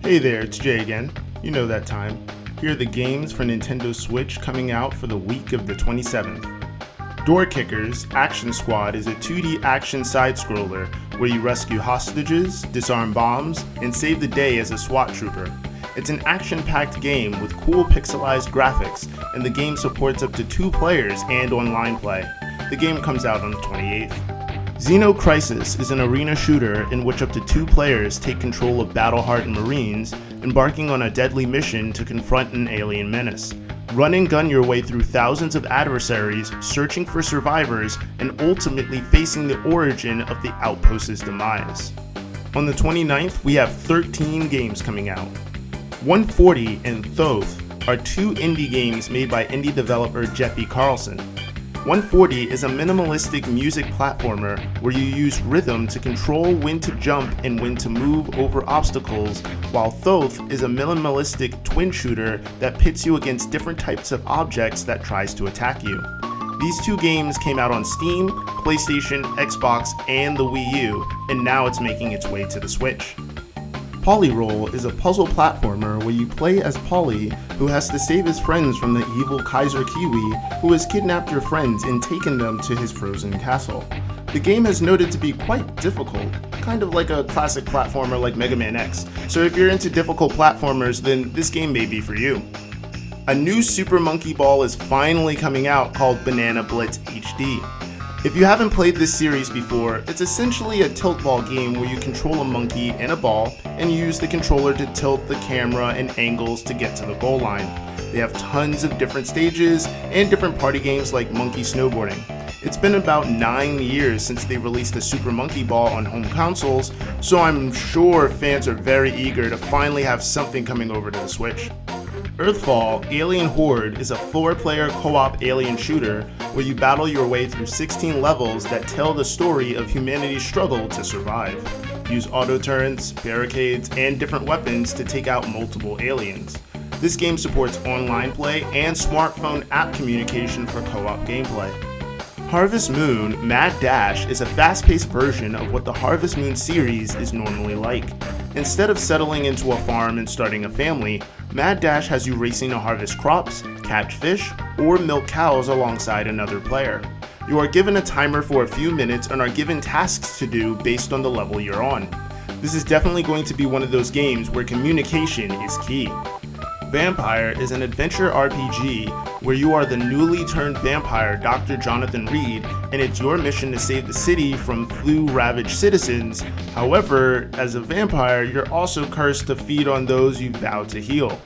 Hey there, it's Jay again. You know that time. Here are the games for Nintendo Switch coming out for the week of the 27th. Doorkickers Action Squad is a 2D action side-scroller where you rescue hostages, disarm bombs, and save the day as a SWAT trooper. It's an action-packed game with cool pixelized graphics, and the game supports up to 2 players and online play. The game comes out on the 28th. Xeno Crisis is an arena shooter in which up to 2 players take control of battle-hardened Marines, embarking on a deadly mission to confront an alien menace. Run and gun your way through thousands of adversaries, searching for survivors, and ultimately facing the origin of the outpost's demise. On the 29th, we have 13 games coming out. 140 and Thoth are 2 indie games made by indie developer Jeppe Carlson. 140 is a minimalistic music platformer where you use rhythm to control when to jump and when to move over obstacles, while Thoth is a minimalistic twin shooter that pits you against different types of objects that tries to attack you. These 2 games came out on Steam, PlayStation, Xbox, and the Wii U, and now it's making its way to the Switch. Poli Roll is a puzzle platformer where you play as Poli, who has to save his friends from the evil Kaiser Kiwi, who has kidnapped your friends and taken them to his frozen castle. The game is noted to be quite difficult, kind of like a classic platformer like Mega Man X, so if you're into difficult platformers, then this game may be for you. A new Super Monkey Ball is finally coming out called Banana Blitz HD. If you haven't played this series before, it's essentially a tilt ball game where you control a monkey and a ball and use the controller to tilt the camera and angles to get to the goal line. They have tons of different stages and different party games like monkey snowboarding. It's been about 9 years since they released a Super Monkey Ball on home consoles, so I'm sure fans are very eager to finally have something coming over to the Switch. Earthfall Alien Horde is a 4-player co-op alien shooter where you battle your way through 16 levels that tell the story of humanity's struggle to survive. Use auto turrets, barricades, and different weapons to take out multiple aliens. This game supports online play and smartphone app communication for co-op gameplay. Harvest Moon Mad Dash is a fast-paced version of what the Harvest Moon series is normally like. Instead of settling into a farm and starting a family, Mad Dash has you racing to harvest crops, catch fish, or milk cows alongside another player. You are given a timer for a few minutes and are given tasks to do based on the level you're on. This is definitely going to be one of those games where communication is key. Vampire is an adventure RPG where you are the newly turned vampire Dr. Jonathan Reed, and it's your mission to save the city from flu-ravaged citizens. However, as a vampire, you're also cursed to feed on those you vowed to heal.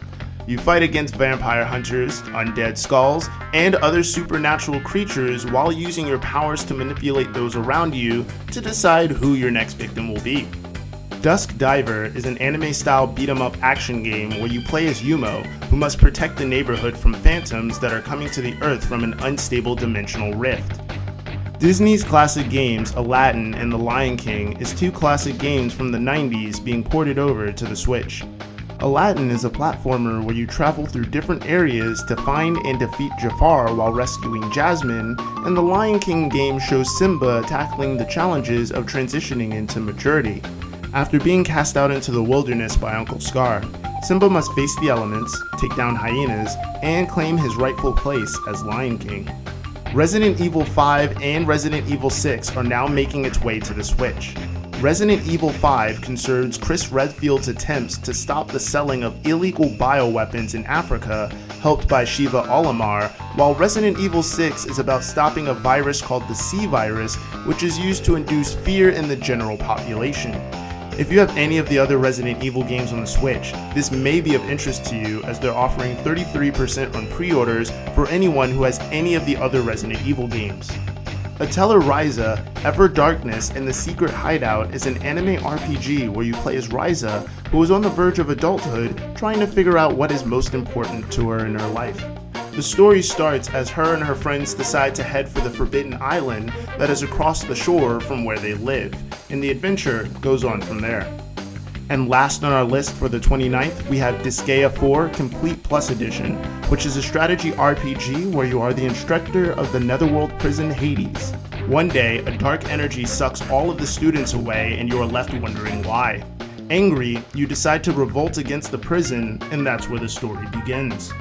You fight against vampire hunters, undead skulls, and other supernatural creatures while using your powers to manipulate those around you to decide who your next victim will be. Dusk Diver is an anime-style beat-em-up action game where you play as Yumo, who must protect the neighborhood from phantoms that are coming to the Earth from an unstable dimensional rift. Disney's classic games Aladdin and The Lion King is 2 classic games from the 90s being ported over to the Switch. Aladdin is a platformer where you travel through different areas to find and defeat Jafar while rescuing Jasmine, and The Lion King game shows Simba tackling the challenges of transitioning into maturity. After being cast out into the wilderness by Uncle Scar, Simba must face the elements, take down hyenas, and claim his rightful place as Lion King. Resident Evil 5 and Resident Evil 6 are now making its way to the Switch. Resident Evil 5 concerns Chris Redfield's attempts to stop the selling of illegal bioweapons in Africa, helped by Shiva Olimar, while Resident Evil 6 is about stopping a virus called the C virus, which is used to induce fear in the general population. If you have any of the other Resident Evil games on the Switch, this may be of interest to you as they're offering 33% on pre-orders for anyone who has any of the other Resident Evil games. Atelier Raisa, Ever Darkness, and The Secret Hideout is an anime RPG where you play as Raisa, who is on the verge of adulthood trying to figure out what is most important to her in her life. The story starts as her and her friends decide to head for the Forbidden Island that is across the shore from where they live, and the adventure goes on from there. And last on our list for the 29th, we have Disgaea 4 Complete Plus Edition, which is a strategy RPG where you are the instructor of the Netherworld prison Hades. One day, a dark energy sucks all of the students away and you are left wondering why. Angry, you decide to revolt against the prison, and that's where the story begins.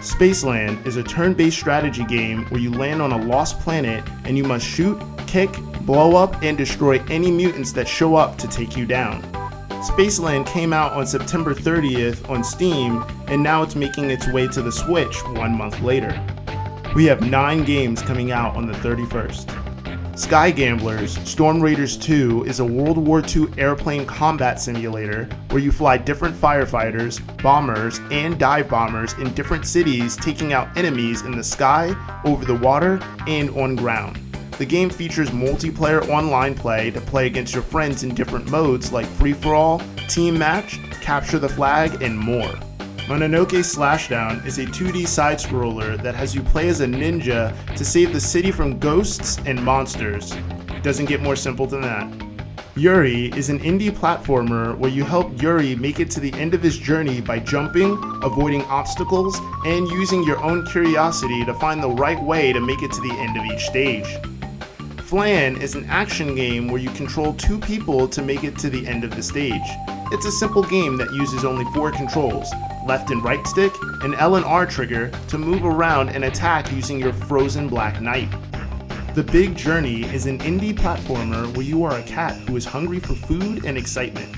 Spaceland is a turn-based strategy game where you land on a lost planet and you must shoot, kick, blow up, and destroy any mutants that show up to take you down. Spaceland came out on September 30th on Steam, and now it's making its way to the Switch 1 month later. We have 9 games coming out on the 31st. Sky Gamblers Storm Raiders 2 is a World War II airplane combat simulator where you fly different firefighters, bombers, and dive bombers in different cities, taking out enemies in the sky, over the water, and on ground. The game features multiplayer online play to play against your friends in different modes like free-for-all, team match, capture the flag, and more. Mononoke Slashdown is a 2D side-scroller that has you play as a ninja to save the city from ghosts and monsters. Doesn't get more simple than that. Yuri is an indie platformer where you help Yuri make it to the end of his journey by jumping, avoiding obstacles, and using your own curiosity to find the right way to make it to the end of each stage. Flan is an action game where you control 2 people to make it to the end of the stage. It's a simple game that uses only 4 controls, left and right stick, an L and R trigger to move around and attack using your frozen black knight. The Big Journey is an indie platformer where you are a cat who is hungry for food and excitement.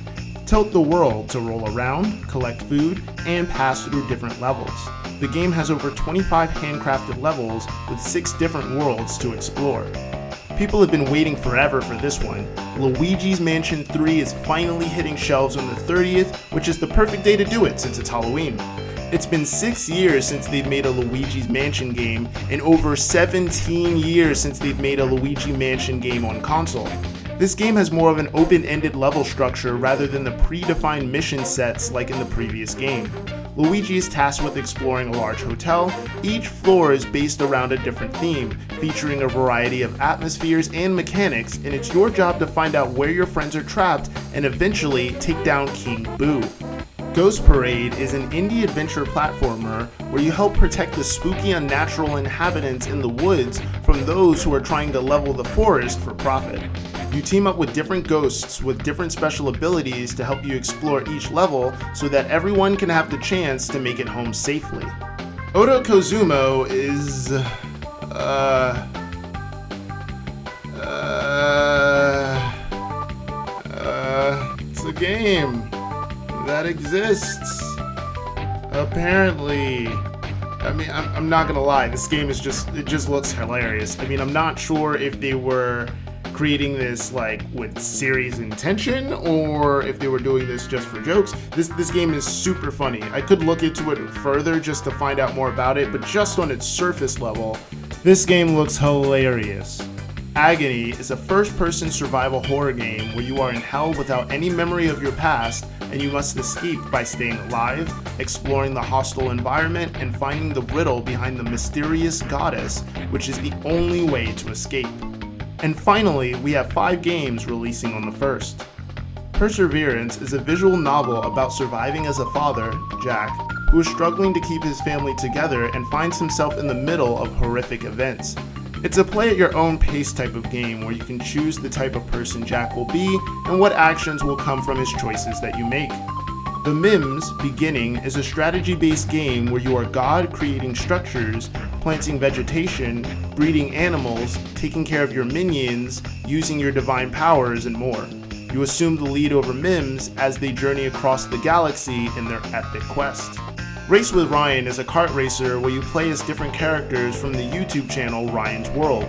Tilt the world to roll around, collect food, and pass through different levels. The game has over 25 handcrafted levels with 6 different worlds to explore. People have been waiting forever for this one. Luigis Mansion 3 is finally hitting shelves on the 30th, which is the perfect day to do it since it's Halloween. It's been 6 years since they've made a Luigi's Mansion game, and over 17 years since they've made a Luigi Mansion game on console. This game has more of an open-ended level structure rather than the predefined mission sets like in the previous game. Luigi is tasked with exploring a large hotel. Each floor is based around a different theme, featuring a variety of atmospheres and mechanics, and it's your job to find out where your friends are trapped and eventually take down King Boo. Ghost Parade is an indie adventure platformer where you help protect the spooky unnatural inhabitants in the woods from those who are trying to level the forest for profit. You team up with different ghosts with different special abilities to help you explore each level so that everyone can have the chance to make it home safely. Otaku Zumo is it's a game that exists, apparently. I mean, I'm not gonna lie, this game is it just looks hilarious. I mean, I'm not sure if they were creating this like with serious intention or if they were doing this just for jokes. This game is super funny. I could look into it further just to find out more about it, but just on its surface level, this game looks hilarious. Agony is a first-person survival horror game where you are in hell without any memory of your past, and you must escape by staying alive, exploring the hostile environment, and finding the riddle behind the mysterious goddess, which is the only way to escape. And finally, we have 5 games releasing on the 1st. Perserverance is a visual novel about surviving as a father, Jack, who is struggling to keep his family together and finds himself in the middle of horrific events. It's a play-at-your-own-pace type of game where you can choose the type of person Jack will be and what actions will come from his choices that you make. The Minst Beginning is a strategy-based game where you are God creating structures, planting vegetation, breeding animals, taking care of your minions, using your divine powers, and more. You assume the lead over Mims as they journey across the galaxy in their epic quest. Race with Ryan is a kart racer where you play as different characters from the YouTube channel Ryan's World.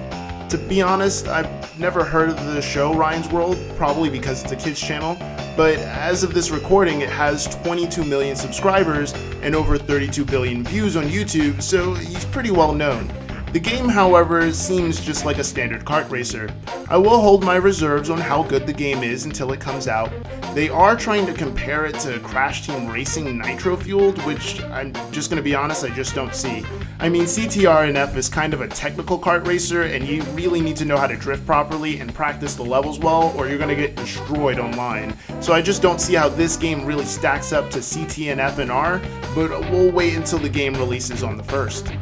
To be honest, I've never heard of the show Ryan's World, probably because it's a kids channel, but as of this recording it has 22 million subscribers and over 32 billion views on YouTube, so he's pretty well known. The game, however, seems just like a standard kart racer. I will hold my reserves on how good the game is until it comes out. They are trying to compare it to Crash Team Racing Nitro Fueled, which I'm just gonna be honest, I just don't see. I mean, CTRNF is kind of a technical kart racer, and you really need to know how to drift properly and practice the levels well, or you're gonna get destroyed online. So I just don't see how this game really stacks up to CTNF and R, but we'll wait until the game releases on the 1st.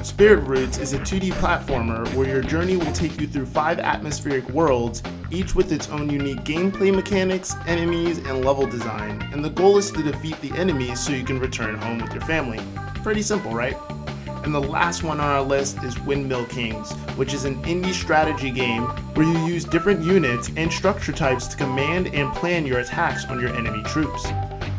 Spirit Roots is a 2D platformer where your journey will take you through 5 atmospheric worlds, each with its own unique gameplay mechanics, enemies, and level design, and the goal is to defeat the enemies so you can return home with your family. Pretty simple, right? And the last one on our list is Windmill Kings, which is an indie strategy game where you use different units and structure types to command and plan your attacks on your enemy troops.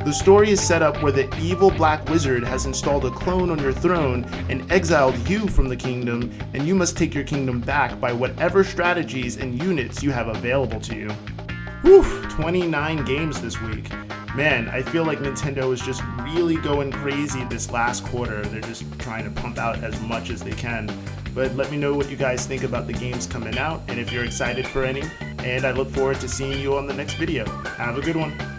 The story is set up where the evil Black Wizard has installed a clone on your throne and exiled you from the kingdom, and you must take your kingdom back by whatever strategies and units you have available to you. Whew, 29 games this week. Man, I feel like Nintendo is just really going crazy this last quarter. They're just trying to pump out as much as they can. But let me know what you guys think about the games coming out and if you're excited for any. And I look forward to seeing you on the next video. Have a good one.